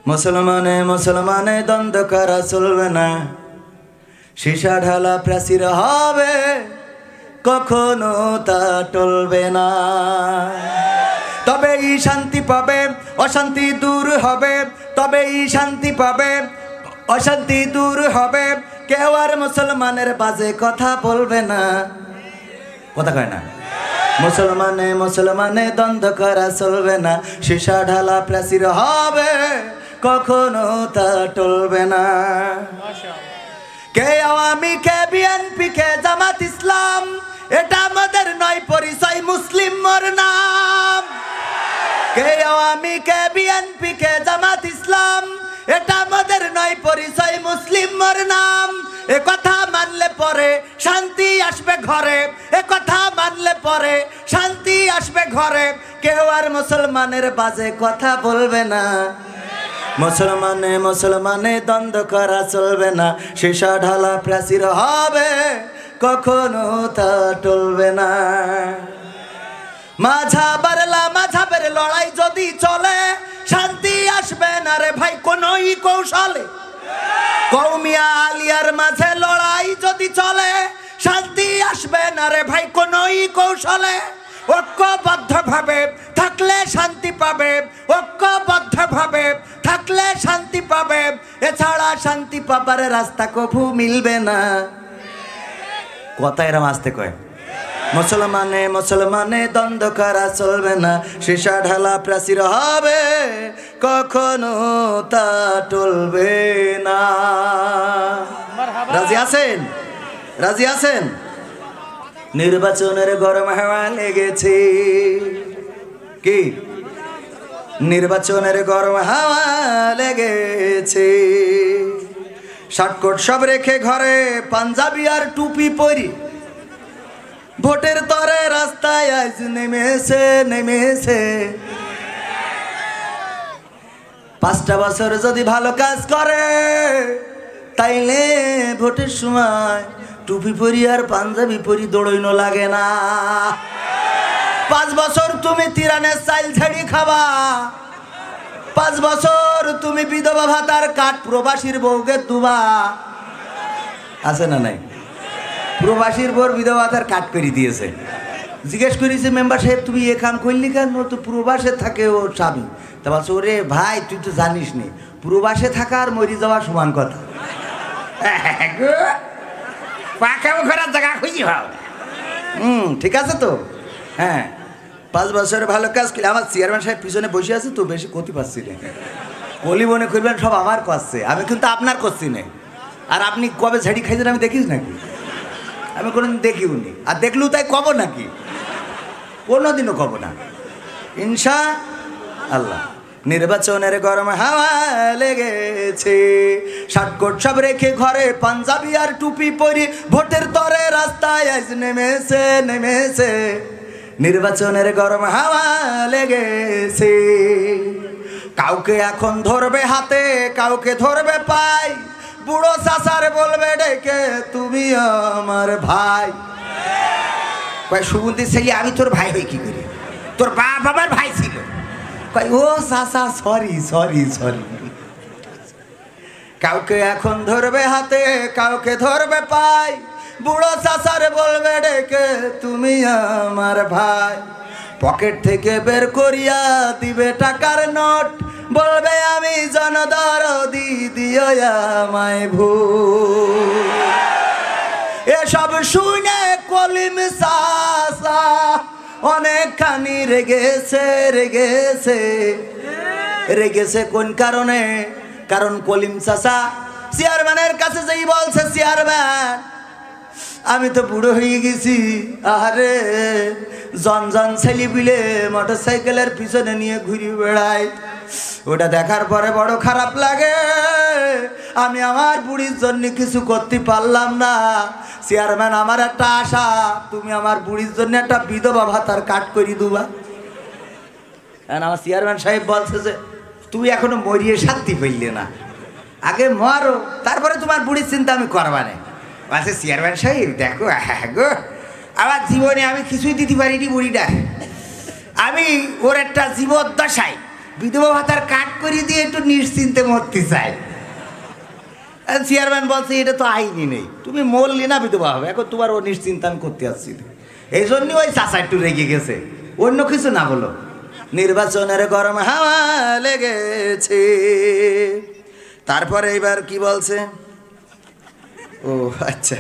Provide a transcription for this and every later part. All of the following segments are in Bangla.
মুসলমানে মুসলমানে দ্বন্দ্ব করা চলবে না, সীসা ঢালা প্রাচীর হবে, কখনো তা টলবে না। তবেই শান্তি পাবে, অশান্তি দূর হবে, তবেই শান্তি পাবে, অশান্তি দূর হবে। কেউ আর মুসলমানের বাজে কথা বলবে না, কথা কয় না। মুসলমানে মুসলমানে দ্বন্দ্ব করা চলবে না, সীসা ঢালা প্রাচীর হবে, কখনো তা টলবে না। কে আওয়ামী, কে বিএনপি, কে জামাত ইসলাম, এটা আমাদের নয় পরিচয়, মুসলিম মোর নাম। কে আওয়ামী, কে বিএনপি, কে জামাত ইসলাম, এটা আমাদের নয় পরিচয়, মুসলিম মোর নাম। এ কথা মানলে পরে শান্তি আসবে ঘরে, এ কথা মানলে পরে শান্তি আসবে ঘরে। কেউ আর মুসলমানের বাজে কথা বলবে না, মুসলমানে মুসলমানে দ্বন্দ্ব করা চলবে না, সীসা ঢালা প্রাচীর হবে, কখনো তা টলবে না। মাঝাবের লড়াই যদি চলে, শান্তি আসবে না রে ভাই কোনই কৌশলে। কওমিয়া আলিয়ার মাঝে লড়াই যদি চলে, শান্তি আসবে না রে ভাই কোনই কৌশলে। ঐক্যবদ্ধভাবে থাকলে শান্তি পাবে, ঐক্যবদ্ধভাবে থাকলে শান্তি পাবে, এছাড়া শান্তি পাবার রাস্তা কভু মিলবে না। কথা এরম আসতে কয়। মুসলমানে মুসলমানে দ্বন্দ্ব করা চলবে না, সীসা ঢালা প্রাচীর হবে, কখনো তা টলবে না। রাজি আছেন? রাজি আছেন? নির্বাচনের গরম হাওয়া লেগেছে, কি নির্বাচনের গরম হাওয়া লেগেছে। শার্টকোট সব রেখে ঘরে, পাঞ্জাবি আর টুপি পরি, ভোটের তরে রাস্তায় আজ নেমেছে। 5টা বছর যদি ভালো কাজ করে, তাইলে ভোটের সময় টুপি পরি আর পাঞ্জাবি পরি দৌড়ইনো লাগে না। 5 বছর তুমি তিরানের চাইল ছেড়ি খাবা, 5 বছর তুমি বিধবা ভাতার কাঠ প্রবাসীর বউকে দুবা। আছে না নাই? প্রবাসীর বউর বিধবা ভাতার কাঠ করে দিয়েছে। জিজ্ঞেস করেছে মেম্বার সাহেব তুমি এ কাম করলি কেন? তো প্রবাসে থাকে ওর স্বামী। তা বলছে ওরে ভাই তুই তো জানিস নি, প্রবাসে থাকা আর মরি যাওয়া সমান কথা। ঠিক আছে তো। হ্যাঁ, 5 বছরের ভালো কাজ করলে। আমার চেয়ারম্যান সাহেব পিছনে বসে আছে তো, বেশি ক্ষতি পাচ্ছি না। কলি মনে করবেন সব আমার করছে, আমি কিন্তু আপনার করছি না। আর আপনি কবে ঝাড়ি খাইছেন আমি দেখিস নাকি? আমি কোনোদিন দেখিও নি, আর দেখলেও তাই কব নাকি? কোনোদিনও কব না ইনশা আল্লাহ। নির্বাচনের গরম হাওয়া লেগেছে, শার্টকোট সব রেখে ঘরে, পাঞ্জাবি আর টুপি পরি, ভোটের তরে রাস্তায় আজ নেমেছে। নির্বাচনের গরম হাওয়া লেগেছে। কাউকে এখন ধরবে হাতে, কাউকে ধরবে পাই, বুড়ো চাচার বলবে ডেকে তুমি আমার ভাই। সুগন্ধি ছেলে আমি তোর ভাই হই কি করি? তোর বাপ আমার ভাই ছিল। ও চাচা সরি। কাউকে এখন ধরবে হাতে, কাউকে ধরবে পাই, বুড়ো চাচার বলবে ডেকে তুমি আমার ভাই। পকেট থেকে বের করিয়া দিবে টাকার নোট, বলবে আমি জনদরদি দিও আমায় ভুল। এসব শুনে কলিম চাচা অনেকখানি রেগেছে। কোন কারণে? কারণ কলিম চাচা চেয়ারম্যানের কাছে যেই বলছে, চেয়ারম্যান আমি তো বুড়ো হয়ে গেছি, আরে জন ছেলে বিলে মোটর সাইকেলের পিছনে নিয়ে ঘুরে বেড়াই, ওটা দেখার পরে বড় খারাপ লাগে। আমি আমার বুড়ির জন্য কিছু করতে পারলাম না। চেয়ারম্যান আমার একটা আশা, তুমি আমার বুড়ির জন্য একটা বিধবা ভাতার কাট করে দুবা। আমার চেয়ারম্যান সাহেব বলছে যে তুই এখনো মরিয়ে শান্তি পেলে না, আগে মরো তারপরে তোমার বুড়ির চিন্তা আমি করবা না। বলছে চেয়ারম্যান সাহেব দেখো গো, আমার জীবনে আমি কিছুই দিতে পারিনি বুড়িটা, আমি ওর একটা জীবদ্দশায় বিধবা ভাতার কাট করে দিয়ে একটু নিশ্চিন্তে মরতে চাই। চেয়ারম্যান বলছে এটা তো আইনি নেই, তুমি মরলি না বিধবা হবে, এখন তোমার ও নিশ্চিন্তান করতে আসছি। এই জন্যই ওই চাচা একটু রেগে গেছে, অন্য কিছু না হলো। নির্বাচনের গরম হাওয়া লেগেছে। তারপরে এইবার কি বলছে, ও আচ্ছা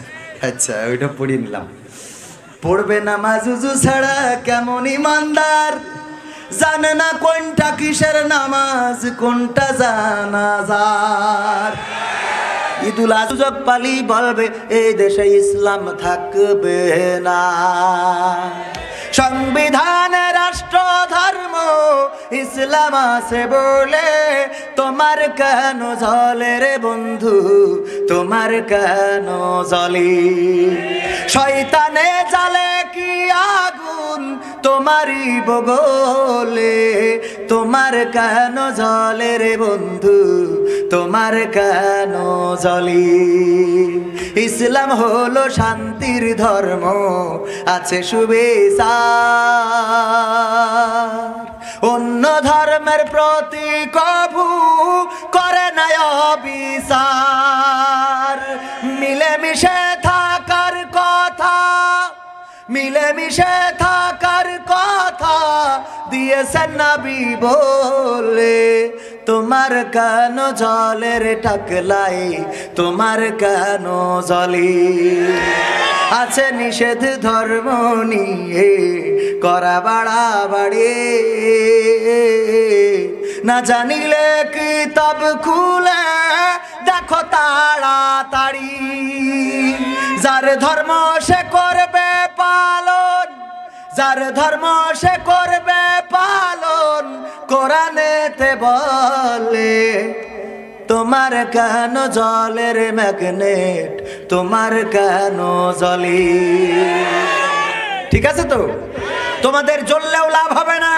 আচ্ছা ওইটা পড়ে নিলাম। পড়বে না মাজুজু ছাড়া কেমন ইমানদার, জানে না কোনটা কিসের নামাজ কোনটা জানাজার। ঈদুল আজহা পালি বলবে এই দেশে ইসলাম থাকবে না। সংবিধানে রাষ্ট্র ধর্ম ইসলাম আছে বলে তোমার কেন জ্বলে রে বন্ধু, তোমার কেন জ্বলে? শয়তানে জ্বালে কি আগুন তোমারই বগলে, তোমার কেন জ্বলে রে বন্ধু, তোমার কেন জ্বলে? ইসলাম হলো শান্তির ধর্ম, আছে সুবিচার, অন্য ধর্মের প্রতি কভু করে না অবিচার। মিলেমিশে থাকার কথা, মিলেমিশে থাকার কথা দিয়েছেন নবী বলে, তোমার কেন জ্বলে রে টাকলাই, তোমার কেন জ্বলে? আছে নিষেধ ধর্ম নিয়ে করা বাড়াবাড়ি, না জানিলে কিতাব খুলে দেখো তাড়াতাড়ি। যার ধর্ম সে করবে পালন, যার ধর্ম সে করবে পালন, কোরআনেতে বলে তোমার কেন জ্বলে রে ম্যাগনেট, তোমার কেন জ্বলে? ঠিক আছে তো, তোমাদের জ্বললেও লাভ হবে না।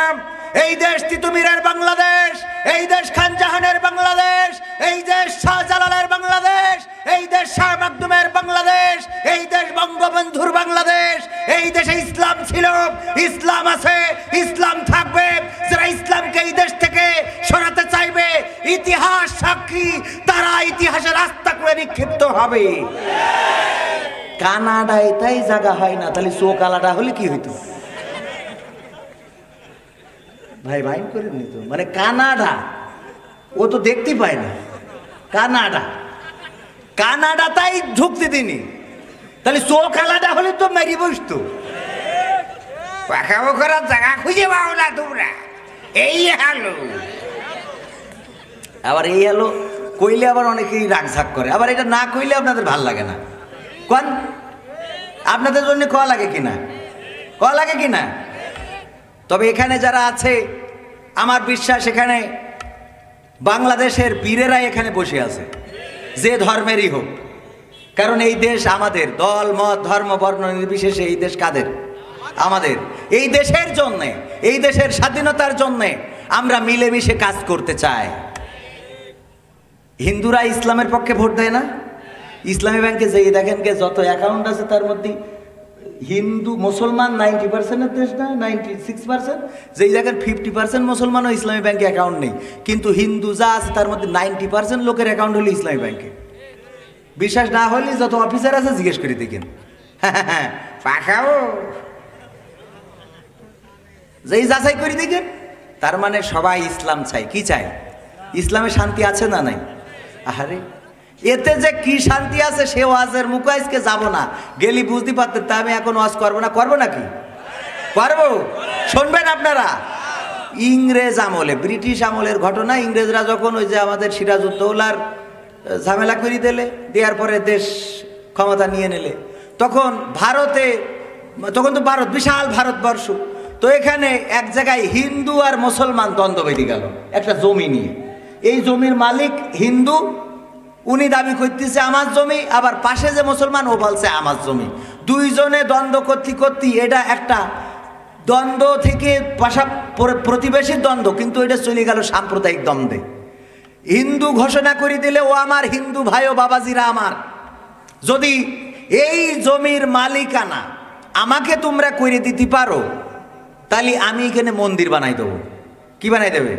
এই দেশ তিতুমিরের বাংলাদেশ, এই দেশ খান জাহানের বাংলাদেশ, এই দেশ শাহজালালের বাংলাদেশ, এই দেশ শাহ মাকদুমের বাংলাদেশ, এই দেশ বঙ্গবন্ধুর বাংলাদেশ। এই দেশে ইসলাম ছিল, ইসলাম আছে, ইসলাম থাকবে। যারা ইসলামকে এই দেশ থেকে সরাতে চাইবে, ইতিহাস সাক্ষী, তারা ইতিহাসের রাস্তা করে নিক্ষিপ্ত হবে। কানাডায় তাই জায়গা হয় না, তাহলে চোখ আলাদা হলে কি হইতো? ভাই ভাই করে নিত, মানে কানাডা ও তো দেখতে পায় না। কানাডা, কানাডা তাই ঢুকতে দিনি, তাহলে চোখ আলাদা হলে তো মেরি বসতো। পাখাবো করার জায়গা খুঁজে পাও না তোমরা। এই হ্যালো, আবার এই হ্যালো কইলে আবার অনেকেই রাগঝাক করে, আবার এটা না কইলে আপনাদের ভাল লাগে না। কোন আপনাদের জন্য ক লাগে কিনা, ক লাগে কিনা? তবে এখানে যারা আছে, আমার বিশ্বাস এখানে বাংলাদেশের বীরেরা এখানে বসে আছে, যে ধর্মেরই হোক। কারণ এই দেশ আমাদের, দল মত ধর্ম বর্ণ নির্বিশেষে এই দেশ কাদের? আমাদের। এই দেশের জন্যে, এই দেশের স্বাধীনতার জন্যে আমরা মিলেমিশে কাজ করতে চাই। হিন্দুরা ইসলামের পক্ষে ভোট দেয় না। ইসলামী ব্যাংকে যেই দেখেন কে যত অ্যাকাউন্ট আছে তার মধ্যে হিন্দু মুসলমান 90%-এর দেশ না, 96%। যেই দেখেন 50% মুসলমানও ইসলামী ব্যাংকে অ্যাকাউন্ট নেই, কিন্তু হিন্দু যা আছে তার মধ্যে 90% লোকের অ্যাকাউন্ট হলো ইসলামী ব্যাংকে। বিশ্বাস না হলে যত অফিসার আছে জিজ্ঞেস করে দেখেন। পাখাও যেই যাচাই করে দেখেন, তার মানে সবাই ইসলাম চাই। কি চাই? ইসলামে শান্তি আছে না নাই? আরে এতে যে কি শান্তি আছে সে ওয়াজের মুখে আজকে যাব না, গেলি বুঝতে পারতেন। তা আমি এখন ওয়াজ করবো না, করবো নাকি? করবো। শুনবেন আপনারা, ইংরেজ আমলে, ব্রিটিশ আমলের ঘটনা। ইংরেজরা যখন ওই যে আমাদের সিরাজউদ্দৌলার ঝামেলা করে দিলে, দেওয়ার পরে দেশ ক্ষমতা নিয়ে নিলে, তখন ভারতে, তখন তো ভারত বিশাল ভারতবর্ষ, তো এখানে এক জায়গায় হিন্দু আর মুসলমান দ্বন্দ্ব বেঁধে গেল একটা জমি নিয়ে। এই জমির মালিক হিন্দু, উনি দাবি করতেছে আমার জমি, আবার পাশে যে মুসলমান ও বলছে আমার জমি। দুইজনে দ্বন্দ্ব করতে করতে এটা একটা দ্বন্দ্ব থেকে প্রতিবেশীর দ্বন্দ্ব, কিন্তু এটা চলে গেল সাম্প্রদায়িক দ্বন্দ্বে। হিন্দু ঘোষণা করে দিলে ও আমার, হিন্দু ভাই ও বাবাজিরা আমার, যদি এই জমির মালিকানা আমাকে তোমরা করে দিতে পারো, তাহলে আমি এখানে মন্দির বানাই দেবো। কি বানাই দেবে?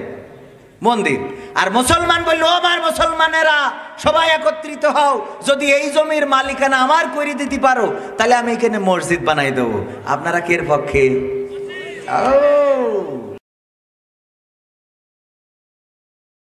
মন্দির। আর মুসলমান বলল, ও আমার মুসলমানেরা সবাই একত্রিত হও, যদি এই জমির মালিকানা আমার করে দিতে পারো তাহলে আমি এখানে মসজিদ বানাই দেবো। আপনারা কের পক্ষে?